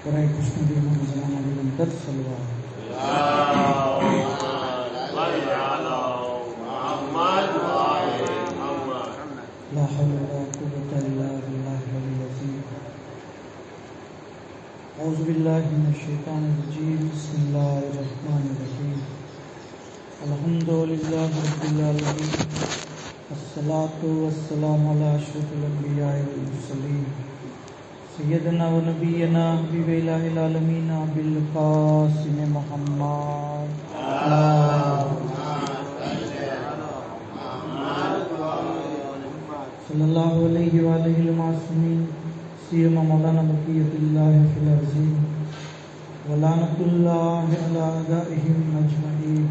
ورائے کشن دی محمد زمانہ بلندر صلوات لا حول ولا قوة إلا بالله العلي العظيم أعوذ بالله من الشيطان الرجيم بسم الله الرحمن الرحيم الحمد لله رب العالمين والصلاة والسلام على أشرف الأنبياء والمرسلين سيدنا ونبينا حبيب إله العالمين أبي القاسم محمد صلى الله عليه وآله المعصومين سيما مولانا بقية الله في الأرضين ولعنة الله على أعدائهم أجمعين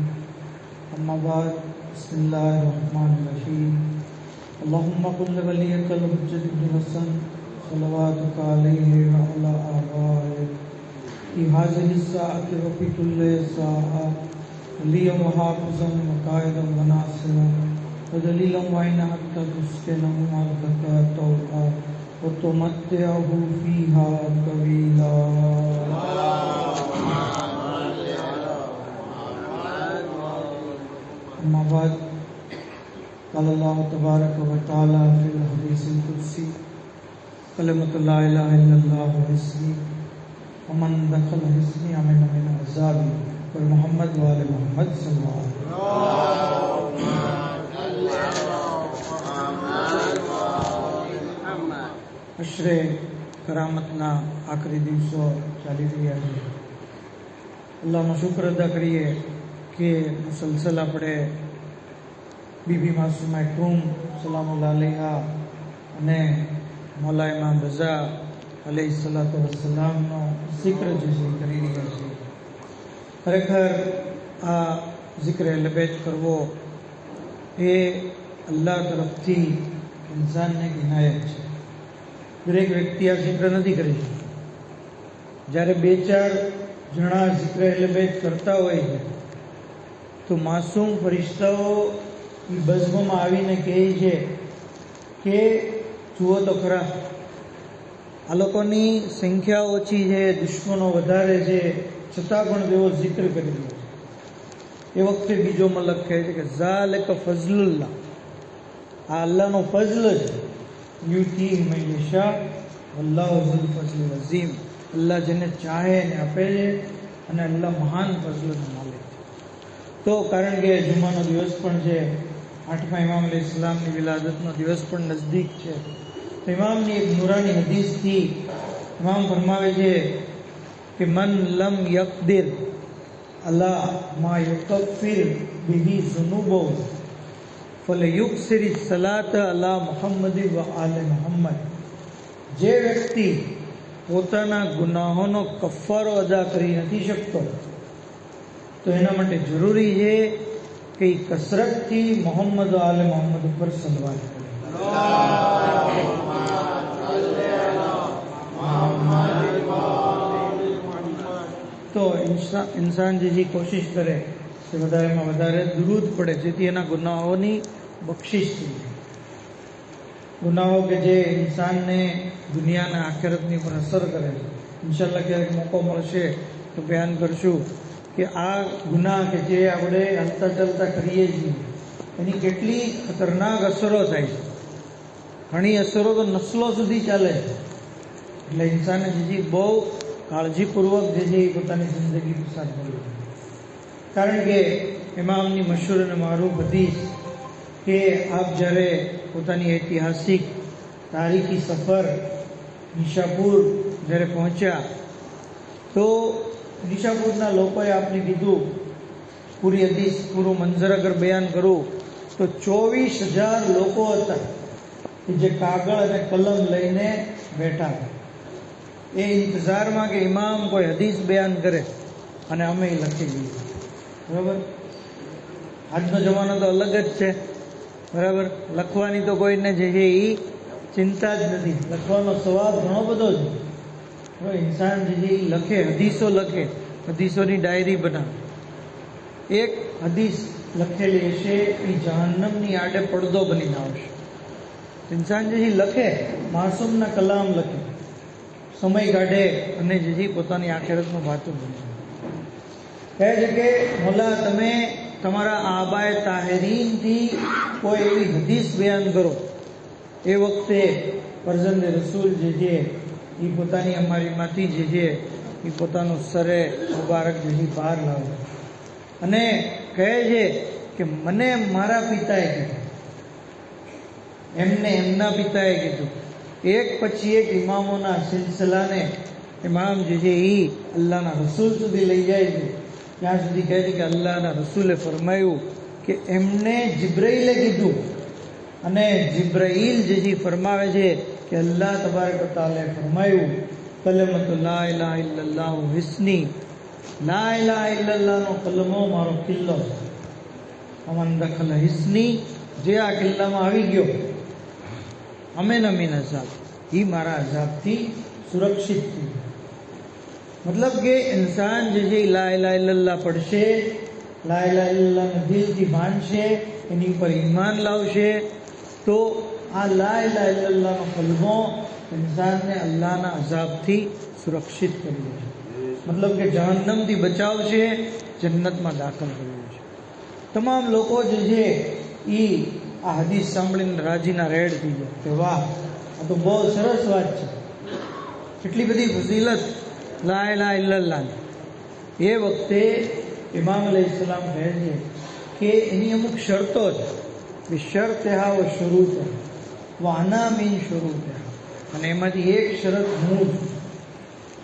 أما بعد بسم الله الرحمن الرحيم اللهم قل لوليك الحجة بن حسن صلواتك عليه وعلى آبائه في هذه الساعة وفي كل ساعة وليا وحافظا وقائدا وناصرا ودليلا وعينا حتى تسكنه أرضك طوعا وتمتعه فيها طويلا. أما بعد قال الله تبارك وتعالى في الحديث القدسي كلمة لا إله إلا الله حسني ومن دخل حسني أمن من عذابي ومحمد وآل محمد صلى الله عليه وسلم. અશરે કરામતના આખરી દિવસો ચાલી રહ્યા છે. અલ્લાહનો શુક્ર અદા કરીએ કે મુસલસલ આપણે બીબી માસુમા કુમ સલામુલ્લાહ અલૈહા અને મૌલા ઇમામ રઝા અલૈહિ સલાતુ વસ્સલામનો zikr જે કરી રહ્યા છીએ. ખરેખર આ zikr લબેજ કરવો એ અલ્લાહ તરફથી ઇન્સાનને ઇનાયત છે. દરેક વ્યક્તિ આ zikr નથી કરી શકતો. જ્યારે બે ચાર જણા zikr લબેજ કરતા હોય છે તો માસૂમ ફરિશ્તાઓ એ બઝમમાં આવીને કહે છે કે જુઓ તો ખરા, આ લોકોની સંખ્યા ઓછી છે, દુશ્મનો વધારે છે, છતાં પણ તેઓ zikr કરી રહ્યા છે. એ વખતે બીજો મલક કહે છે કે ઝાલિકા ફઝલુલ્લાહ, આ અલ્લાહનો ફઝલ છે. યુતી મન યશા વલ્લાહુ ઝુલ ફઝલિલ અઝીમ, અલ્લાહ જેને ચાહે એને આપે છે અને અલ્લાહ મહાન ફઝલનો માલિક છે. તો કારણ કે જુમાનો દિવસ પણ છે, 8મા ઇમામ અલૈહિ સલામની વિલાદતનો દિવસ પણ નજદીક છે. તો ઇમામની એક નૂરાની હદીસથી ઇમામ ફરમાવે છે કે મન લમ યકદિર અલા મા યુકફિર બિહી ઝુનુબો ફલયુક્સિરી સલાત અલા મુહમ્મદી વ આલે મુહમ્મદ. જે વ્યક્તિ પોતાના ગુનાહોનો કફારો અદા કરી નથી શકતો તો એના માટે જરૂરી છે કે કસરતથી મોહમ્મદ આલે મોહમ્મદ ઉપર સલવાત કરે. તો ઇન્સાન જે કોશિશ કરે કે વધારેમાં વધારે દુરૂદ પડે જેથી એના ગુનાહોની બક્ષિશ થઈ જાય. ગુનાહો કે જે ઇન્સાનને દુનિયાના આખિરતની પર અસર કરે છે. ઇન્શાલ્લાહ ક્યારેક મોકો મળશે તો બયાન કરશું કે આ ગુનાહ કે જે આપણે હલતા ચાલતા કરીએ છીએ એની કેટલી ખતરનાક અસરો થાય છે. ઘણી અસરો તો નસ્લો સુધી ચાલે છે. એટલે ઇન્સાને જે બહુ કાળજીપૂર્વક જે પોતાની જિંદગી પસાર કરવી. કારણ કે ઇમામની મશહૂર અને મારૂફ હદીસ કે આપ જ્યારે પોતાની ઐતિહાસિક તારીખી સફર નિશાપુર જ્યારે પહોંચ્યા તો નિશાપુરના લોકોએ આપને કીધું, પૂરી હદીસ પૂરું મંઝર અગર બયાન કરું તો 24,000 લોકો હતા કે જે કાગળ અને કલમ લઈને બેઠા હતા એ ઇંતજારમાં કે ઇમામ કોઈ હદીસ બયાન કરે અને અમે લખી લઈએ. બરાબર, આજનો જમાનો તો અલગ જ છે. બરાબર, લખવાની તો કોઈને જે છે એ ચિંતા જ નથી. લખવાનો સ્વભાવ ઘણો બધો છે. ઇન્સાન જે લખે, હદીસો લખે, હદીસોની ડાયરી બનાવે. એક હદીસ લખેલી હશે એ જહન્નમની આડે પડદો બનીને આવશે. ઇન્સાન જે લખે, માસૂમના કલામ લખે, સમય કાઢે અને જે પોતાની આખેરતનું વાંચું બને. કહે છે કે મોલા તમે તમારા આબાએ તાહેરીનથી કોઈ એવી હદીસ બયાન કરો. એ વખતે ફરજંદ રસૂલ જે એ પોતાની અમારીમાંથી જે એ પોતાનું સરે મુબારક જે બહાર લાવે અને કહે છે કે મને મારા પિતાએ કીધું, એમને એમના પિતાએ કીધું. એક પછી એક ઇમામોના સિલસિલાને ઇમામ જે છે એ અલ્લાહના રસૂલ સુધી લઈ જાય છે. ત્યાં સુધી કહે છે કે અલ્લાહના રસૂલે ફરમાયું કે એમને જિબ્રાઈલે કીધું અને જિબ્રાઈલ જે ફરમાવે છે કે અલ્લાહ તબારક તઆલાએ ફરમાયું કલમતુ લા ઇલાહા ઇલ્લલ્લાહ હિસ્ની, લા ઇલાહા ઇલ્લલ્લાહનો કલમો મારો કિલ્લો છે. અમન દખલ હિસ્ની, જે આ કિલ્લામાં આવી ગયો અમેન અમીન અઝાબ, એ મારા અઝાબથી સુરક્ષિત થઈ. મતલબ કે ઇન્સાન જે લા ઇલાહા ઇલ્લલ્લાહ પડશે, લા ઇલાહા ઇલ્લલ્લાહને દિલથી માનશે, એની ઉપર ઈમાન લાવશે તો આ લા ઇલાહા ઇલ્લલ્લાહનો કલમો ઇન્સાનને અલ્લાહના અઝાબથી સુરક્ષિત કરી દેશે. મતલબ કે જહન્નમથી બચાવશે, જન્નતમાં દાખલ કર્યું છે. તમામ લોકો જે છે એ આ હદીસ સાંભળીને રાજીના રેડ થઈ જાય કે વાહ, આ તો બહુ સરસ વાત છે, કેટલી બધી ફઝીલત લા ઇલાહા ઇલ્લલ્લાહ. એ વખતે ઇમામ અલૈહિસ્સલામ કહે છે કે એની અમુક શરતો છે. બિશરતહા વ શુરૂતહા વ અના મિન શુરૂતહા, અને એમાંથી એક શરત હું છું.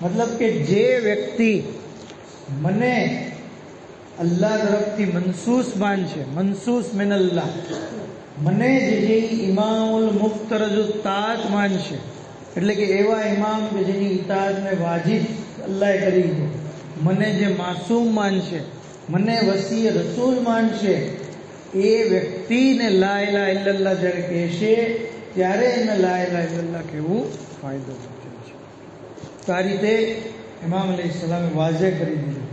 મતલબ કે જે વ્યક્તિ મને અલ્લાહ તરફથી મનસૂસ માનશે, મનસૂસ મિન અલ્લાહ, મને જે ઇમામુલ મુફ્તરજુ તાત માનશે, એટલે કે એવા ઇમામ કે જેની ઇતાઅતને વાજિબ અલ્લાહે કરી છે, મને જે માસૂમ માનશે, મને વસી રસૂલ માનશે, એ વ્યક્તિને લા ઇલાહા ઇલ્લલ્લાહ જ્યારે કહેશે ત્યારે એને લા ઇલાહા ઇલ્લલ્લાહ કહેવું ફાયદો પહોંચે છે. તો આ રીતે ઇમામ અલૈહિસ્સલામે વાઝે કરી દીધું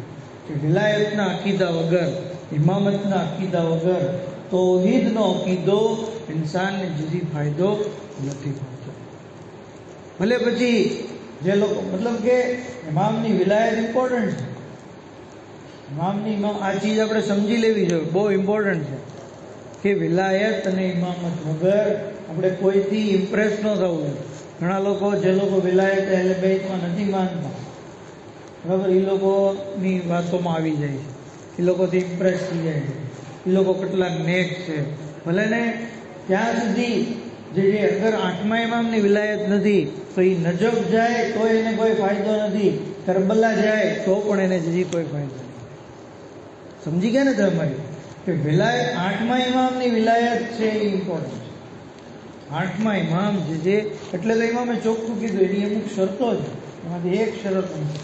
કે વિલાયતના અકીદા વગર, ઇમામતના અકીદા વગર તૌહીદનો અકીદો ઇન્સાનને જુદી ફાયદો નથી પહોંચતો. ભલે પછી જે લોકો, મતલબ કે ઇમામની વિલાયત ઇમ્પોર્ટન્ટ છે. આ ચીજ આપણે સમજી લેવી જોઈએ, બહુ ઇમ્પોર્ટન્ટ છે કે વિલાયત અને ઇમામત વગર આપણે કોઈથી ઇમ્પ્રેસ ન થવું જોઈએ. ઘણા લોકો જે લોકો વિલાયત અહેલે બેતમાં નથી માનતા, બરાબર, એ લોકોની વાતોમાં આવી જાય છે, એ લોકોથી ઇમ્પ્રેસ થઈ જાય છે, એ લોકો કેટલા નેક છે. ભલે ને ત્યાં સુધી જે અગર 8મા ઇમામની વિલાયત નથી તો એ નજફ જાય તો એને કોઈ ફાયદો નથી, કરબલા જાય તો પણ એને જજી કોઈ ફાયદો નથી. સમજી ગયા ને તમારી કે વિલાયત 8મા ઇમામની વિલાયત છે એ ઇમ્પોર્ટન્ટ છે. 8મા ઇમામ જે એટલે તો ઇમામે ચોખ્ખું કીધું એની અમુક શરતો છે, એમાંથી એક શરત નથી.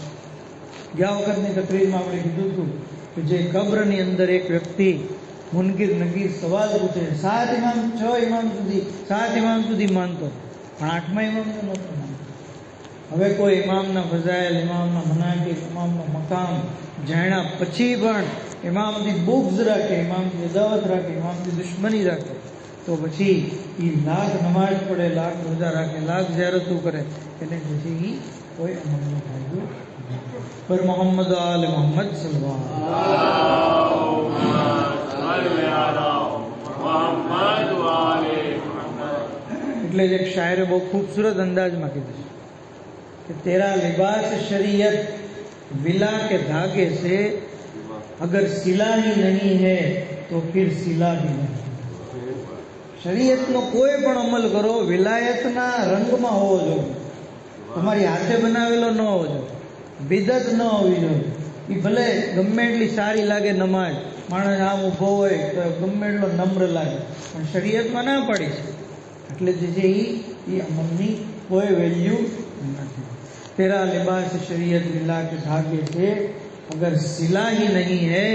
ગયા વખતની તકરીરમાં આપણે કીધું હતું કે જે કબ્રની અંદર એક વ્યક્તિ મુનકિર નકીર સવાલ પૂછે, 7 ઇમામ 6 ઇમામ સુધી 7 ઇમામ સુધી માનતો, પણ 8મા ઇમામને નહોતો માનતો. હવે કોઈ ઇમામના ફઝાઇલ, ઇમામના મનાકિબ, ઇમામનો મકામ જાણ્યા પછી પણ ઇમામથી બુગ્ઝ રાખે, ઇમામથી અદાવત રાખે, ઇમામથી દુશ્મની રાખે, તો પછી એ લાખ નમાઝ પડે, લાખ રોજા રાખે, લાખ ઝિયારતો કરે, એને પછી કોઈ અમલનો ફાયદો પર મોહમ્મદ આલ મોહમ્મદ એટલે જ એક શાયરે બહુ ખૂબસૂરત અંદાજમાં કીધું કે તેરા લિબાસ શરીયત વિલા કે ધાગે સે અગર સિલા ही नहीं है तो फिर सिला भी नहीं. શરીયતનો કોઈ પણ અમલ કરો વિલાયતના રંગમાં હોવો જોઈએ, તમારી હાથે બનાવેલો ન હોવો જોઈએ, બિદત ન હોવી જોઈએ. એ ભલે ગમે એટલી સારી લાગે નમાજ, માણસ આમ ઊભો હોય તો ગમે એટલો નમ્ર લાગે, પણ શરીયતમાં ના પડી છે એટલે જે છે એ અમલની કોઈ વેલ્યુ નથી. તેરા લિબાસ શરીયત વિલા કે ધાગે से अगर सिला ही नहीं है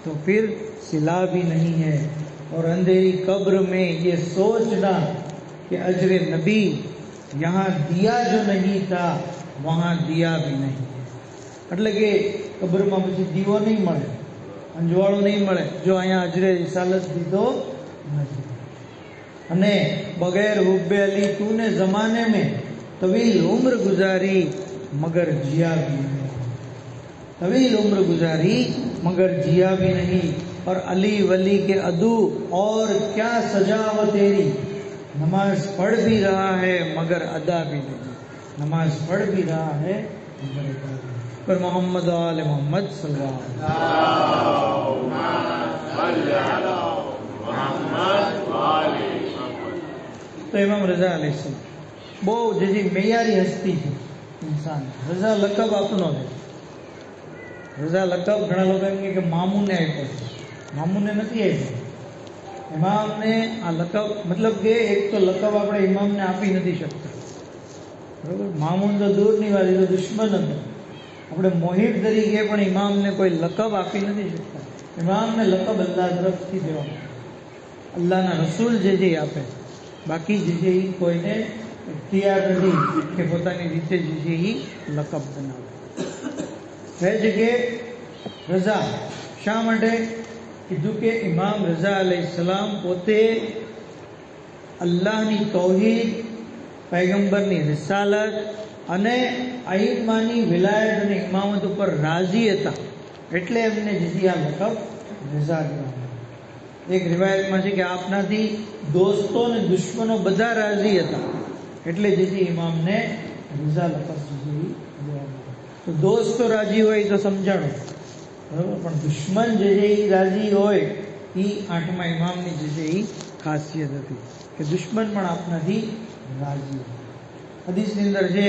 तो फिर सिला भी नहीं है. और अंधेरी कब्र में ये सोचना कि अजर नबी यहाँ दिया जो नहीं था वहाँ दिया भी नहीं. એટલે કે કબ્રમાં પછી દીવો નહીં મળે, અંજવાળું નહીં મળે જો અહીંયા અજરે રિસાલત દીધો નથી. અને બગैर हुब्बे अली तूने जमाने में तवील उम्र गुजारी मगर जिया भी नहीं, तवील उम्र गुजारी मगर जिया भी नहीं, और अली वली के अदू और क्या सजा व तेरी, नमाज पढ़ भी रहा है मगर अदा भी नहीं, नमाज पढ़ भी रहा है मगर अदा भी नहीं। पर मोहम्मद आले मोहम्मद सल्लल्लाहु अलैहि वसल्लम। तो इमाम रजा अलैहिस्सलाम બહુ જે મેયારી હસ્તી છે ઇન્સાન। રઝા લકબ આપનો છે। રઝા લકબ ઘણા લોકો એમ કે મામૂને આપ્યો છે, મામૂને નથી આપ્યો। ઇમામને આ લકબ મતલબ કે એક તો લકબ આપણે ઇમામને આપી નથી શકતા, બરોબર। મામૂન તો દૂરની વાત, એ તો દુશ્મન હતો। આપણે મોહિબ તરીકે પણ ઇમામને કોઈ લકબ આપી નથી શકતા। ઇમામને લકબ અલ્લાહ તરફથી દેવામાં, અલ્લાહના રસૂલ જે આપે, બાકી જે એ કોઈને ઇખ્તિયાર નથી કે પોતાની રીતે જે છે એ લકબ બનાવે। એ જગ્યાએ રઝા શા માટે કીધું કે ઇમામ રઝા અલૈહિસ્સલામ પોતે અલ્લાહની તૌહીદ, પૈગંબરની રિસાલત અને આઈમ્માની વિલાયત અને ઇમામત ઉપર રાજી હતા, એટલે એમને જે આ લકબ રઝા કહેવામાં। એક રિવાયતમાં છે કે આપનાથી દોસ્તો અને દુશ્મનો બધા રાજી હતા, એટલે જે ઇમામને રઝા લકબ દેવામાં। તો દોસ્તો રાજી હોય તો સમજાણો, બરાબર, પણ દુશ્મન જે છે એ રાજી હોય, એ આઠમા ઇમામની જે છે એ ખાસિયત હતી કે દુશ્મન પણ આપનાથી રાજી હોય। હદીસની અંદર છે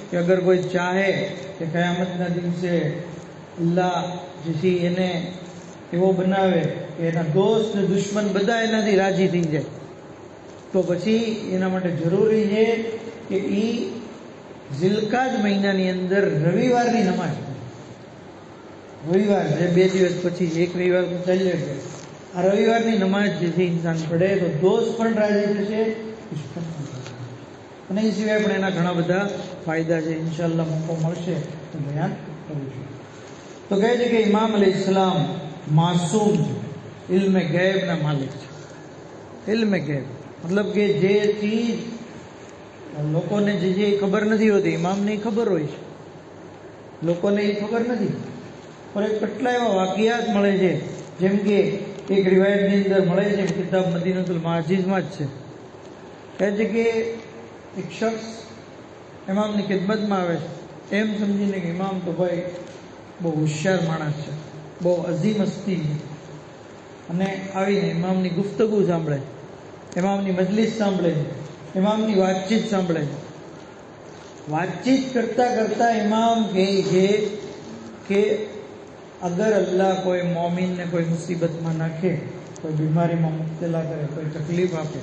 કે અગર કોઈ ચાહે કે કયામતના દિવસે અલ્લાહ જે છે એને એવો બનાવે કે એના દોસ્ત ને દુશ્મન બધા એનાથી રાજી થઈ જાય, તો પછી એના માટે જરૂરી છે કે એ ઝિલકાજ મહિનાની અંદર રવિવારની નમાજ, રવિવાર જે 2 દિવસ પછી, એક રવિવાર તો ચાલ્યો છે, આ રવિવારની નમાજ જે છે ઇન્સાન પડે તો દોસ્ત પણ રાજી થશે, દુશ્મન પણ રાજી થશે। અને એ સિવાય પણ એના ઘણા બધા ફાયદા છે, ઇન્શાઅલ્લાહ મોકો મળશે તો બયાન કરું છું। તો કહે છે કે ઇમામ અલૈહિસ્સલામ માસૂમ છે, ઇલ્મે ગૈબના માલિક છે। ઇલ્મે ગૈબ મતલબ કે જે ચીજ લોકોને જે ખબર નથી હોતી, ઇમામને ખબર હોય છે, લોકોને એ ખબર નથી। પણ કેટલા એવા વાકિયાત મળે છે, જેમ કે એક રિવાયતની અંદર મળે છે, કિતાબ મદીનતુલ માજીઝમાં જ છે, કહે છે કે એક શખ્સ ઇમામની ખિદમતમાં આવે છે, એમ સમજીને કે ઇમામ તો ભાઈ બહુ હોશિયાર માણસ છે, બહુ અઝીમ હસ્તી છે, અને આવીને ઇમામની ગુફ્તગુ સાંભળે, ઇમામની મજલિસ સાંભળે છે, ઇમામની વાતચીત સાંભળે છે। વાતચીત કરતા કરતા ઇમામ કહે છે કે અગર અલ્લાહ કોઈ મોમિનને કોઈ મુસીબતમાં નાખે, કોઈ બીમારીમાં મુબ્તલા કરે, કોઈ તકલીફ આપે,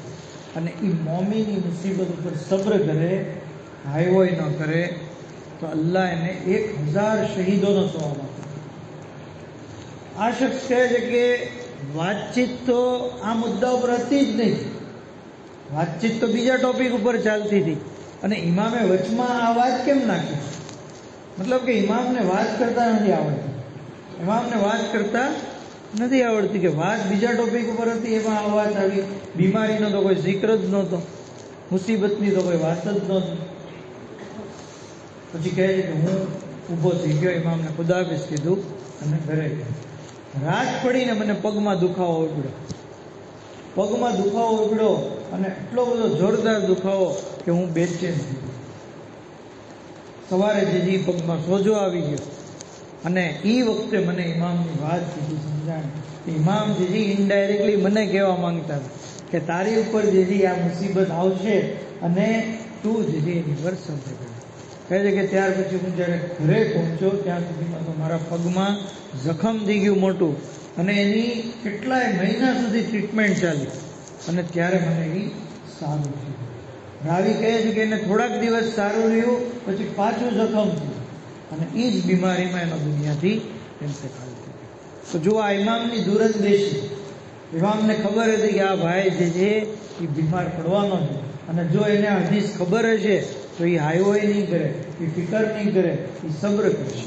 અને એ મોમિનની મુસીબત ઉપર સબ્ર કરે, હાયવોય ન કરે, તો અલ્લાહ એને 1000 શહીદોનો સવાબ આપે। આ શખ્સ કહે છે કે વાતચીત તો આ મુદ્દા ઉપર હતી જ નહીં, વાતચીત તો બીજા ટોપિક ઉપર ચાલતી હતી, અને ઇમામે વચમાં આ વાત કેમ નાખી? મતલબ કે ઇમામને વાત કરતા નથી આવડતી, ઇમામને વાત કરતા નથી આવડતી, કે વાત બીજા ટોપિક ઉપર હતી, એમાં આ વાત આવી। બીમારીનો તો કોઈ જિક્ર જ નહોતો, મુસીબતની તો કોઈ વાત જ નહોતી। પછી કહે છે કે હું ઊભો થઈ ગયો, ઇમામને ખુદાહાફિઝ કીધું અને ઘરે ગયો। રાત પડીને મને પગમાં દુખાવો ઉપડ્યો, પગમાં દુખાવો ઉપડ્યો, અને એટલો બધો જોરદાર દુખાવો કે હું બેચેન થઈ ગયો। સવારે જે પગમાં સોજો આવી ગયો, અને એ વખતે મને ઇમામની વાત કીધી, સમજાણી કે ઇમામ જે ઇનડાયરેક્ટલી મને કહેવા માંગતા હતા કે તારી ઉપર જે આ મુસીબત આવશે અને તું જે એની પર સબ્ર કરે। કહે છે કે ત્યાર પછી હું જ્યારે ઘરે પહોંચ્યો ત્યાં સુધીમાં તો મારા પગમાં જખમ થઈ ગયું મોટું, અને એની કેટલાય મહિના સુધી ટ્રીટમેન્ટ ચાલી, અને ત્યારે મને એ સારું થયું। રાવી કહે છે કે એને થોડાક દિવસ સારું રહ્યું, પછી પાછું જખમ થયું, અને એ જ બીમારીમાં એનો દુનિયાથી ઇન્તકાલ થયો। તો જો આ ઇમામની દૂરંદેશી, ઇમામને ખબર હતી કે આ ભાઈ જે છે એ બીમાર પડવાનો છે, અને જો એને આ હદીસ ખબર હશે તો એ હાયવોય નહીં કરે, એ ફિકર નહીં કરે, એ સબ્ર કરશે।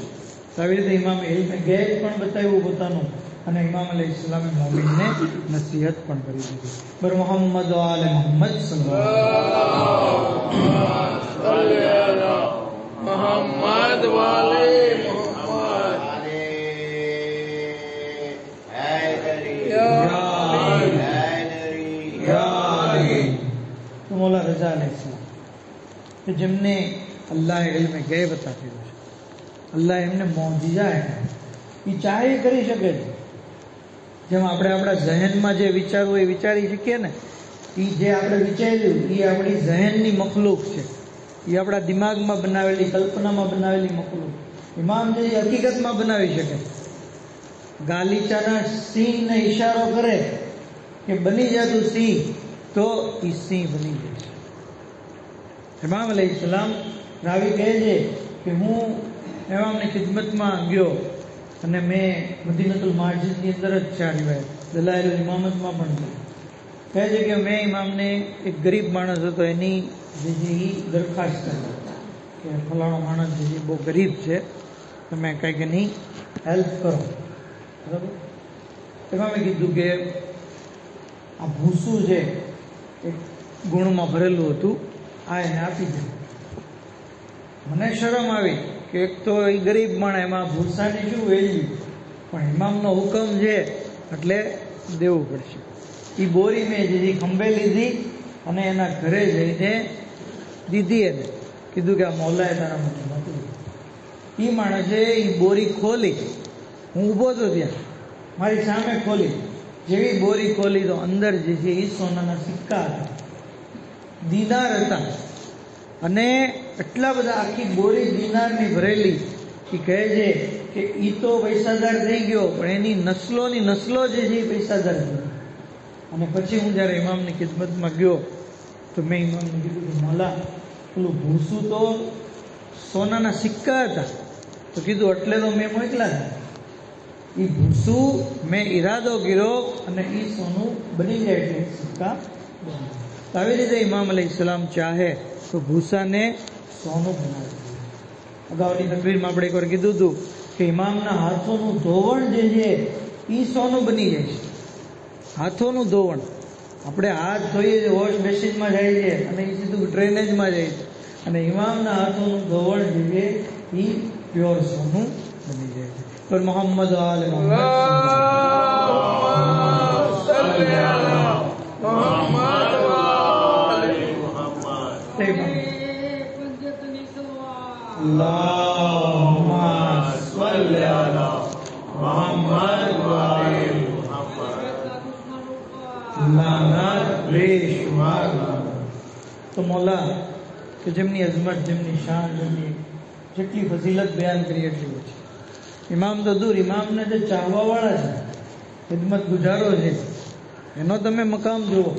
તો આવી રીતે ઇમામે ઇલ્મે ગૈબ પણ બતાવ્યું પોતાનું, અને ઇમામ અલૈહિસ્સલામે મોમિનને નસીહત પણ કરી દીધી। પર મોહમ્મદ આલે મોહમ્મદ સલ્લલ્લાહુ અલૈહિ વસલ્લમ। કે જેમને અલ્લાહ ઇલ્મ ગૈબ અતા કર્યું છે, અલ્લાહ એમને મોજીઝા આપ્યા, એ ચાહે કરી શકે છે. જેમ આપણે આપણા ઝહેનમાં જે વિચારવું એ વિચારી શકીએ ને, એ જે આપણે વિચાર્યું એ આપણી ઝહેનની મખલૂક છે, એ આપણા દિમાગમાં બનાવેલી, કલ્પનામાં બનાવેલી મખલૂક. ઇમામ જે હકીકતમાં બનાવી શકે. ગાલીચાના સિંહને ઈશારો કરે કે બની જા તું સિંહ, તો એ સિંહ બની જશે. ઇમામ અલૈહિસ્સલામ, રાવી કહે છે કે હું ઇમામની ખિદમતમાં ગયો અને મેં મદીનતુલ માજિદની અંદર જ છે આ રિવાયત, દલાઈલુલ ઇમામતમાં પણ છે. કહે છે કે મેં ઇમામને, એક ગરીબ માણસ હતો, એની જે એ દરખાસ્ત કરી કે ફલાણો માણસ જે બહુ ગરીબ છે, તમે કંઈક એની હેલ્પ કરો. બરાબર. એમાં મેં કીધું કે આ ભૂસું છે એક ગુણમાં ભરેલું હતું, આ એને આપી દે. મને શરમ આવી કે એક તો એ ગરીબ માણસ, એમાં ભૂસાની શું વેલ્યુ, પણ ઇમામનો હુકમ છે એટલે દેવું પડશે. એ બોરી મેં જે ખંભે લીધી અને એના ઘરે જઈને દીધી. એને કીધું કે આ મૌલાએ તારા માટે મોકલી. એ માણસે એ બોરી ખોલી, હું ઊભો હતો ત્યાં, મારી સામે ખોલી. જેવી બોરી ખોલી તો અંદર જે છે એ સોનાના સિક્કા હતા, દિનાર હતા. અને એટલા બધા, આખી બોરી દિનારની ભરેલી. એ કહે છે કે એ તો પૈસાદાર થઈ ગયો, પણ એની નસ્લોની નસ્લો જે છે એ પૈસાદાર થઈ. અને પછી હું જ્યારે ઇમામની ખિદમતમાં ગયો તો મેં ઇમામને કીધું કે મૌલા, પેલું ભૂસું તો સોનાના સિક્કા હતા. તો કીધું એટલે તો મેં મોકલા હતા. એ ભૂસું મેં ઈરાદો કર્યો અને એ સોનું બની જાય એટલે સિક્કા બની. આવી રીતે ઇમામ અલૈહિસ્સલામ ચાહે તો ભૂસાને સોનું બનાવી દે. અગાઉની તકરીરમાં આપણે એકવાર કીધું હતું કે ઇમામના હાથોનું ધોવણ જે છે એ સોનું બની જાય છે. હાથોનું ધોવણ, આપણે હાથ ધોઈએ છીએ, વોશ બેસિનમાં જાય છે અને એ સીધું ડ્રેનેજમાં જાય છે. અને ઇમામના હાથોનું ધોવણ જે છે એ પ્યોર સોનું બની જાય છે. પણ મોહમ્મદ આલ તો મૌલા કે જેમની અઝમત, જેમની શાન, જેમની જેટલી ફઝીલત બયાન કરી એટલી ઓછી. ઇમામ તો દૂર, ઇમામને જે ચાહવાવાળા છે, ખિદમત ગુજારો છે, એનો તમે મકામ જુઓ.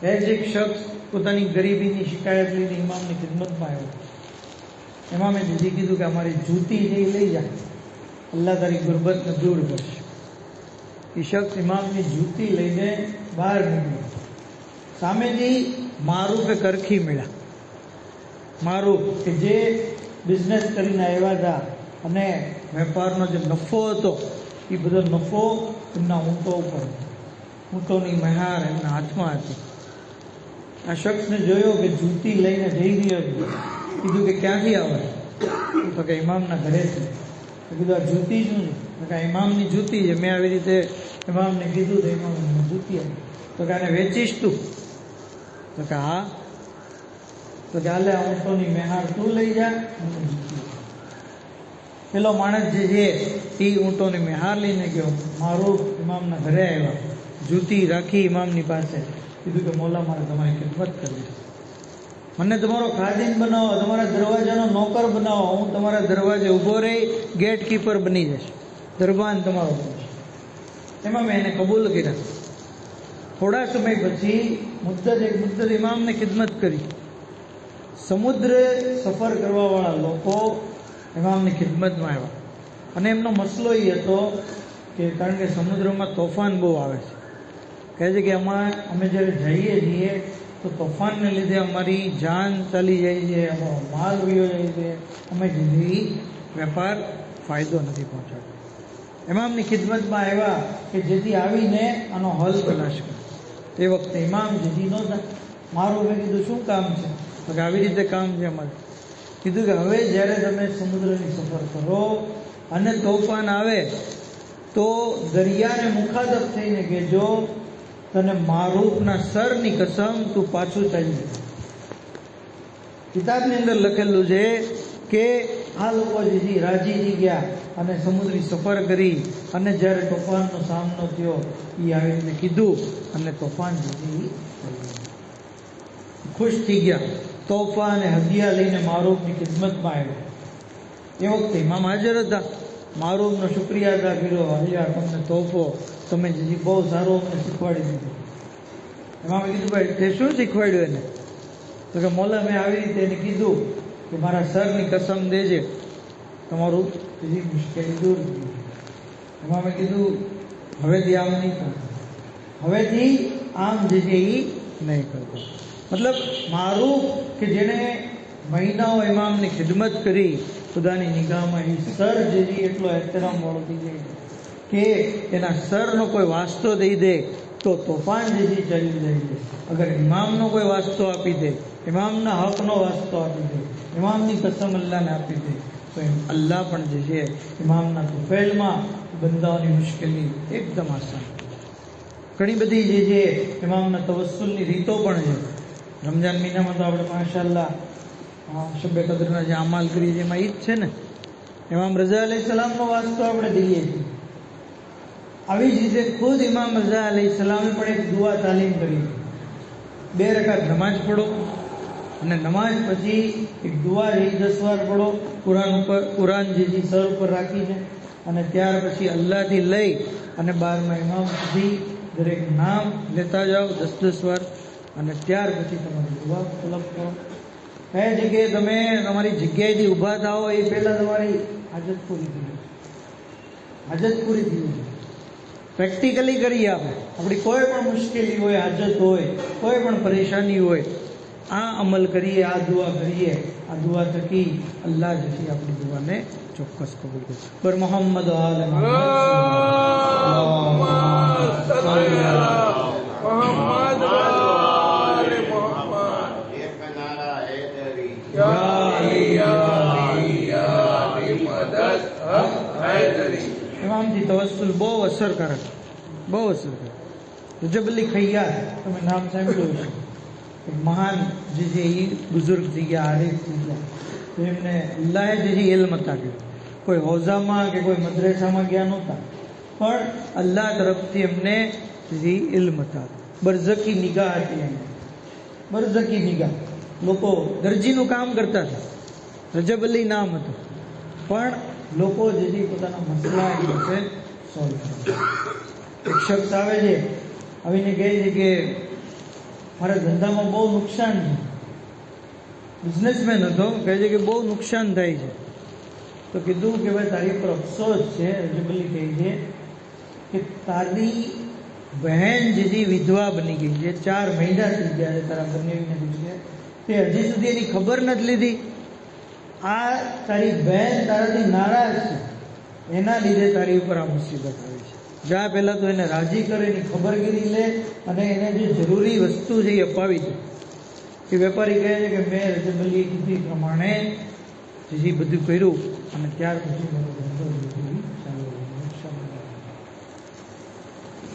એ જ એક શખ્સ પોતાની ગરીબીની શિકાયત લઈને ઇમામની ખિદમતમાં આવ્યો. ઇમામે દીદી કીધું કે અમારી જૂતી જે લઈ જાય, અલ્લાહ તારી ગુરબતને દૂર કરશે. એ શખ્સ ઇમામની જૂતી લઈને બહાર નીકળ્યો. સામેથી મારૂફે કરખી મળ્યા. મારૂફ કે જે બિઝનેસ કરીને આવ્યા હતા અને વેપારનો જે નફો હતો એ બધો નફો એમના ઊંટો ઉપર, ઊંટોની મહાર એમના હાથમાં હતી. આ શખ્સને જોયો કે જૂતી લઈને જઈ રહ્યો હતો. કીધું કે ક્યાંથી આવે? તો કે ઇમામના ઘરેથી. કીધું આ જૂતી શું છે? તો કે ઇમામની જૂતી છે. મેં આવી રીતે ઇમામને કીધું તો ઇમામ જૂતી આવી. તો કે આને વેચીશ તું? તો કે હા. તો કે હાલે ઊંટોની મહાર તું લઈ જા. પેલો માણસ જે છે એ ઊંટોની મહાર લઈને ગયો. મારું ઇમામના ઘરે આવ્યા, જૂતી રાખી ઇમામની પાસે. કીધું કે મૌલા, મારે તમારી ખિદમત કરવી છે. મને તમારો ખાદિમ બનાવો, તમારા દરવાજાનો નોકર બનાવો. હું તમારા દરવાજે ઊભો રહી ગેટ કીપર બની જઈશ, દરબાન તમારો બનશે. એમાં મેં એને કબૂલ કર્યા. થોડા સમય પછી એક મુદ્દત ઇમામને ખિદમત કરી. સમુદ્ર સફર કરવાવાળા લોકો ઇમામની ખિદમતમાં આવ્યા. અને એમનો મસલો એ હતો કે કારણ કે સમુદ્રમાં તોફાન બહુ આવે છે. કહે છે કે અમે જ્યારે જઈએ છીએ તો તોફાનને લીધે અમારી જાન ચાલી જાય છે, અમારો માલ વયો જાય છે, અમે જેથી વેપાર ફાયદો નથી પહોંચાડતો. ઇમામની ખિદમતમાં આવ્યા કે જેથી આવીને આનો હલ તલાશ કરે. તે વખતે ઇમામ જેથી નહોતા. મારું મેં કીધું શું કામ છે? તો કે આવી રીતે કામ છે અમારે. કીધું કે હવે જ્યારે તમે સમુદ્રની સફર કરો અને તોફાન આવે તો દરિયાને મુખાતબ થઈને કહેજો, તને મારૂફના સરની કસમ તું પાછું ચાલી જાય. કિતાબની અંદર લખેલું છે કે આ લોકો જે છે રાજી થઈ ગયા અને સમુદ્રી સફર કરી અને જ્યારે તોફાનનો સામનો થયો એ આવી રીતે કીધું અને તોફાન જે છે એ ખુશ થઈ ગયા. તોફા અને હદિયા લઈને મારૂફની ખિદમતમાં આવ્યો. એ વખતે ઇમામ હાજર હતા. મારૂફનો શુક્રિયા અદા કર્યો. હદિયા તમને તોફો તમે જે બહુ સારું અમને શીખવાડી દીધું. ઇમામે કીધું ભાઈ તે શું શીખવાડ્યું એને? તો કે મોલા મેં આવી રીતે એને કીધું કે મારા સરની કસમ દેજે તમારું બીજી મુશ્કેલી દૂર થઈ. ઇમામે કીધું હવેથી આમ નહીં કરતો, હવેથી આમ જે છે એ નહીં કરતો. મતલબ મારૂફ કે જેણે મહિનાઓ ઇમામની ખિદમત કરી, ખુદાની નિગાહમાં એ સર જે છે એટલો એહતરામ વાળો થઈ જાય કે એના સરનો કોઈ વાસ્તો દઈ દે તો તોફાન જે છે ચાલી જાય છે. અગર ઇમામનો કોઈ વાસ્તો આપી દે, ઇમામના હકનો વાસ્તો આપી દે, ઇમામની કસમ અલ્લાહને આપી દે તો અલ્લાહ પણ જે છે ઇમામના તોફેલમાં બંદાઓની મુશ્કેલી એકદમ આસાન. ઘણી બધી જે છે ઇમામના તવસ્સુલની રીતો પણ છે. રમજાન મહિનામાં તો આપણે માશાઅલ્લાહ શબ્બે કદરના જે અમાલ કરીએ છીએ એમાં ઈ જ છે ને. ઇમામ રઝા અલૈહિસ્સલામનો વાસ્તો આપણે દઈએ છીએ. આવી જ રીતે ખુદ ઇમામ રઝા અલૈહિસ્સલામે પણ એક દુઆ તાલીમ કરી. 2 રકાત નમાજ પઢો અને નમાજ પછી એક દુઆ જે 10 વાર પઢો, કુરાન જે સર ઉપર રાખીને, અને ત્યાર પછી અલ્લાહથી લઈ અને 12મા ઇમામ સુધી દરેક નામ લેતા જાઓ 10-10 વાર, અને ત્યાર પછી તમારી દુઆ તલબ કરો. કઈ જગ્યાએ તમે તમારી જગ્યાએથી ઊભા થાઓ એ પહેલાં તમારી હાજત પૂરી થઈ. હાજત પૂરી થઈ જાય. પ્રેક્ટિકલી કરીએ આપણે. આપણી કોઈ પણ મુશ્કેલી હોય, હાજત હોય, કોઈ પણ પરેશાની હોય, આ અમલ કરીએ, આ દુઆ કરીએ. આ દુઆ થકી અલ્લાહ જે છે આપણી દુઆને ચોક્કસ કબૂલ કરે. પર મોહમ્મદ ઇમામથી તવસ્સુલ બહુ અસરકારક, બહુ અસરકારક. રજબ અલી ખૈયાર, તમે નામ સાંભળ્યું છે. એક મહાન જે છે એ બુઝુર્ગ થઈ ગયા, આરિફ થઈ ગયા. તો એમને અલ્લાહે જે છે ઇલ્મ અતા કર્યું. કોઈ હોઝામાં કે કોઈ મદ્રેસામાં ગયા નહોતા, પણ અલ્લાહ તરફથી એમને જે ઇલ્મ અતા. બરઝકી નિગાહ હતી એમને, બરઝકી નિગાહ. લોકો દરજીનું કામ કરતા હતા, રજબ અલી નામ હતું, પણ લોકો જે છે પોતાના મસલા એ પાસે સોલ્વ કરે. એક શખ્સ આવે છે, આવીને કહે છે કે મારા ધંધામાં બહુ નુકસાન છે. બિઝનેસમેન હતો, કહે છે કે બહુ નુકસાન થાય છે. તો કીધું કે ભાઈ તારી પર અફસોસ છે. રજબ અલી કહે છે કે તારી બહેન જે વિધવા બની ગઈ છે, 4 મહિના થઈ ગયા છે તારા બનેવીને પૂછે, તે હજી સુધી એની ખબર નથી લીધી. આ તારી બહેન તારાથી નારાજ છે, એના લીધે તારી ઉપર આ મુસીબત આવી છે. જા પહેલાં તો એને રાજી કરે, એની ખબરગીરી લે અને એને જે જરૂરી વસ્તુ છે એ અપાવી દે. એ વેપારી કહે છે કે મેં રજબ અલીએ કીધી પ્રમાણે જે બધું કર્યું અને ત્યાર પછી મારો ધંધો ચાલુ.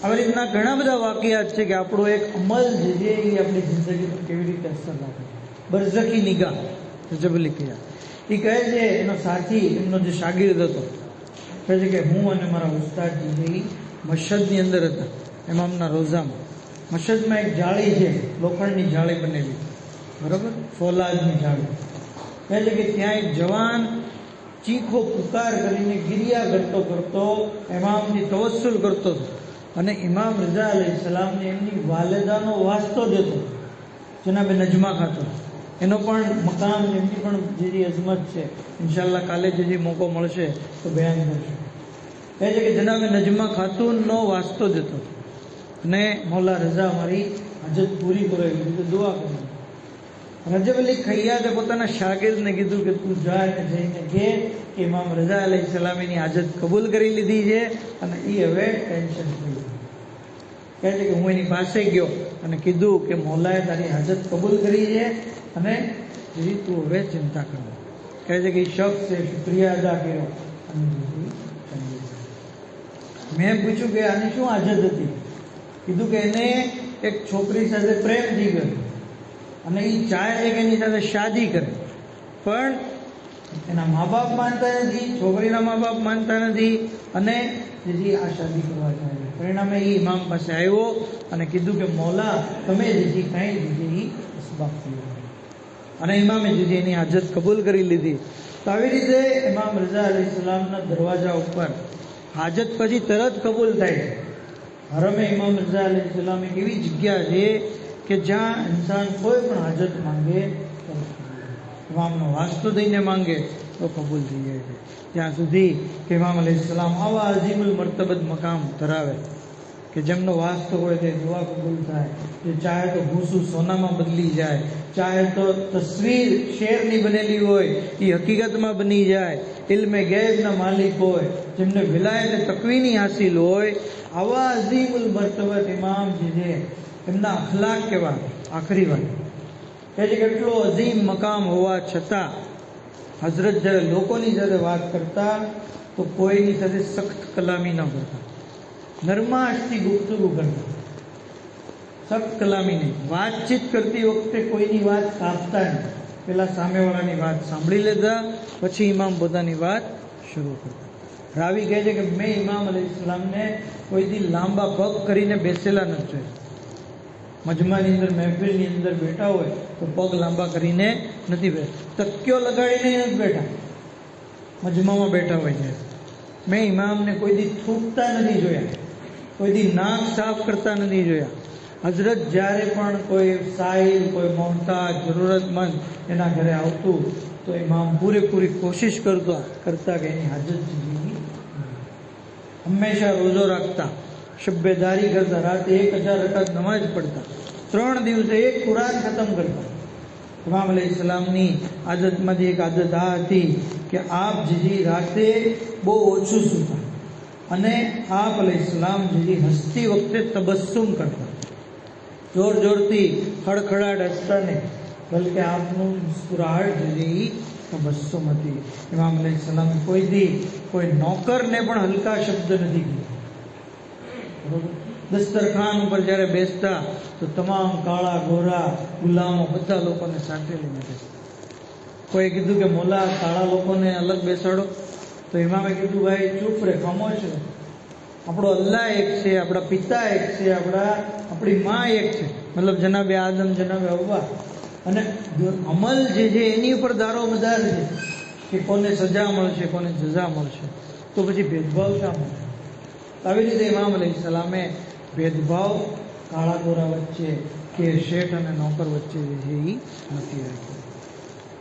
આવી રીતના ઘણા બધા વાકયાત છે કે આપણો એક અમલ જે છે એ આપણી જિંદગી પર કેવી રીતે અસર રાખે. બરઝકી નિગાહ, રજબ અલી ખૈયાર. એ કહે છે એનો સાથી, એમનો જે શાગિર્દ હતો, કહે છે કે હું અને મારા ઉસ્તાદ જે મશહદની અંદર હતા, ઇમામના રોઝામાં. મશહદમાં એક જાળી છે, લોખંડની જાળી બનેલી, બરાબર, ફોલાદની જાળી. કહે છે કે ત્યાં એક જવાન ચીખો પુકાર કરીને ગિરિયા કરતો કરતો ઇમામથી તવસ્સુલ કરતો હતો. અને ઇમામ રઝા અલૈહિસ્સલામને એમની વાલિદાનો વાસ્તો દેતો, જનાબે નજમા ખાતુન. એનો પણ મકામ, એમની પણ જે અઝમત છે, ઇન્શાઅલ્લાહ કાલે જે મોકો મળશે તો બયાન કરશે. કહે છે કે જનાબે નજમા ખાતુનનો વાસ્તો દેતો અને મૌલા રઝા મારી હાજત પૂરી કરો એવી રીતે દુઆ કરી. રજબ અલી ખૈયારે પોતાના શાગિર્દને કીધું કે તું જા અને જઈને કે ઇમામ રઝા અલૈહિસ્સલામ એની હાજત કબૂલ કરી લીધી છે અને એ હવે ટેન્શન ફ્રી. કહે છે કે હું એની પાસે ગયો અને કીધું કે મૌલાએ તારી હાજત કબૂલ કરી છે અને તું હવે ચિંતા કર. કહે છે કે એ શખ્સે શુક્રિયા અદા કર્યો અને મેં પૂછ્યું કે આની શું હાજત હતી? કીધું કે એને એક છોકરી સાથે પ્રેમ થઈ ગયો અને એ ચાહે છે કે એની સાથે શાદી કરે, પણ એના મા બાપ માનતા નથી, છોકરીના મા બાપ માનતા નથી, અને જેથી આ શાદી કરવા ચાહે. પરિણામે એ ઇમામ પાસે આવ્યો અને કીધું કે મૌલા તમે જેથી કાંઈ જેથી અસબાબ થયો, અને ઇમામે જેથી એની હાજત કબૂલ કરી લીધી. તો આવી રીતે ઇમામ રઝા અલૈહિસ્સલામના દરવાજા ઉપર હાજત પછી તરત કબૂલ થાય છે. હરમે ઇમામ રઝા અલૈહિસ્સલામ એક એવી જગ્યા છે કે જ્યાં ઇન્સાન કોઈ પણ હાજત માંગે તો ઇમામનો વાસ્તો દઈને માંગે તો કબૂલ થઈ જાય છે. ત્યાં સુધી કે ઇમામ અલૈહિસ્સલામ આવા અઝીમુલ મર્તબત મકામ ધરાવે કે જેમનો વાસ્તો હોય તે દુઆ કબૂલ થાય, જે ચાહે તો ભૂસું સોનામાં બદલી જાય, ચાહે તો તસવીર શેરની બનેલી હોય એ હકીકતમાં બની જાય, ઇલ્મે ગૈબના માલિક હોય, જેમને વિલાયત તકવીની હાસિલ હોય, આવા અઝીમુલ મર્તબત ઇમામ જે છે એમના અખલાક કેવા. આખરી વાત કે જે કેટલો અઝીમ મકામ હોવા છતાં હઝરત જ્યારે લોકોની સાથે વાત કરતા તો કોઈની સાથે સખ્ત કલામી ન કરતા, નરમાશથી ગુફ્તગુ કરતા, સખ્ત કલામી નહીં. વાતચીત કરતી વખતે કોઈની વાત કાપતા નહીં, પેલા સામેવાળાની વાત સાંભળી લેતા, પછી ઇમામ પોતાની વાત શરૂ કરતા. રાવી કહે છે કે મેં ઇમામ અલૈહિસ્સલામને કોઈથી લાંબા પગ કરીને બેસેલા નથી જોયા. મજમાની અંદર, મહેફિલની અંદર બેઠા હોય તો પગ લાંબા કરીને નથી બેઠા, તકિયો લગાડીને નથી બેઠા, મજમામાં બેઠા હોય છે. મેં ઇમામને કોઈથી થૂકતા નથી જોયા, કોઈથી નાક સાફ કરતા નથી જોયા. હઝરત જ્યારે પણ કોઈ સાહિલ, કોઈ મોહતાજ, જરૂરતમંદ એના ઘરે આવતું તો ઇમામ પૂરેપૂરી કોશિશ કરતા કે એની હાજત જીવી. હંમેશા રોજો રાખતા, શબ્બેદારી કરતા, રાતે 1000 રકાત નમાજ પડતા, 3 દિવસે એક કુરાન ખતમ કરતા. ઇમામ અલૈહિસ્સલામની આદતમાંથી એક આદત આ હતી કે આપ જેથી રાતે બહુ ઓછું સૂતા, અને આપ અલૈહિસ્સલામ જેથી હસતી વખતે તબસ્સુમ કરતા, જોર જોરથી ખડખડાટ હસતા નહીં, બલકે આપનું મુસ્કુરાહટ જેથી તબસ્સુમ હતી. ઇમામ અલૈહિસ્સલામ કોઈ નોકરને પણ હલકા શબ્દ નથી કીધા. બરોબર. દસ્તરખાન ઉપર જ્યારે બેસતા તો તમામ કાળા ગોરા ગુલામો બધા લોકોને સાથે લઈને બેસતા. કોઈ કીધું કે મોલા કાળા લોકોને અલગ બેસાડો, તો ઇમામે કીધું ભાઈ ચૂપ રે, ખામોશ રહે, આપણો અલ્લાહ એક છે, આપણા પિતા એક છે, આપણી માં એક છે, મતલબ જનાબે આદમ, જનાબે હવ્વા, અને અમલ જે છે એની ઉપર દારોમદાર છે કે કોને સજા મળશે, કોને સજા મળશે, તો પછી ભેદભાવ શા મળશે? આવી રીતે ઇમામ અલૈહિસ્સલામે ભેદભાવ કાળા ગોરા વચ્ચે કે શેઠ અને નોકર વચ્ચે જે છે એ નથી રાખ્યો.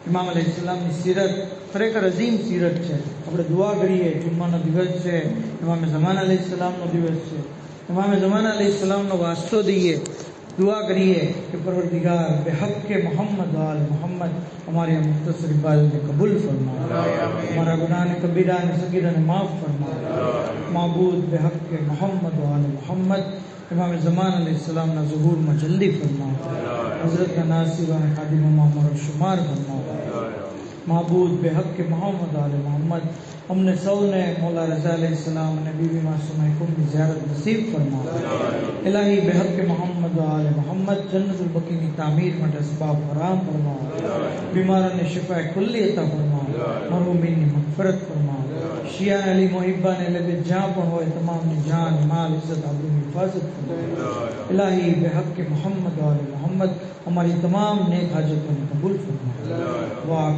ઇમામ અલૈહિસ્સલામની સીરત ખરેખર અઝીમ સીરત છે. આપણે દુઆ કરીએ, જુમ્માનો દિવસ છે, ઇમામે ઝમાન અલૈહિસ્સલામનો દિવસ છે, ઇમામે ઝમાન અલૈહિસ્સલામનો વાસ્તો દઈએ, दुआ करिए कि परवरदिगार बेहक के मोहम्मद वाल मोहम्मद हमारे मुख्तसर इबादत में कबूल फरमा, हमारा गुनाह ने कबीरा ने सगीरा ने माफ़ फरमा. माबूद बेहक के मोहम्मद वाल मोहम्मद इमाम ज़मान अलैहिस्सलाम ना ज़ुहूर में जल्दी फरमा, हज़रत का नासिबा ने खादिम हमारा शुमार फरमा. माबूद बेहक के मोहम्मद वाल मोहम्मद हमने सौने मौला रज़ा अलैहिस्सलाम ने बीवी मासूमा कुम की ज़ियारत नसीब फरमा. इलाही बेहक के मोहम्मद वाले मोहम्मद जन्नतुल बकी की तामीर में असबाब फराम फरमा, बीमारों ने शिफा कुल्ली अता फरमा, मरहूमीन ने मग़फ़िरत फरमा, शिया अली मुहिब्बा ने लगे जहाँ पर हो तमाम ने जान माल इज्जत आबरू की हिफाजत फरमा. इलाही बेहक के मोहम्मद वाले मोहम्मद हमारी तमाम नेक हाजतों में कबूल फरमा. वाह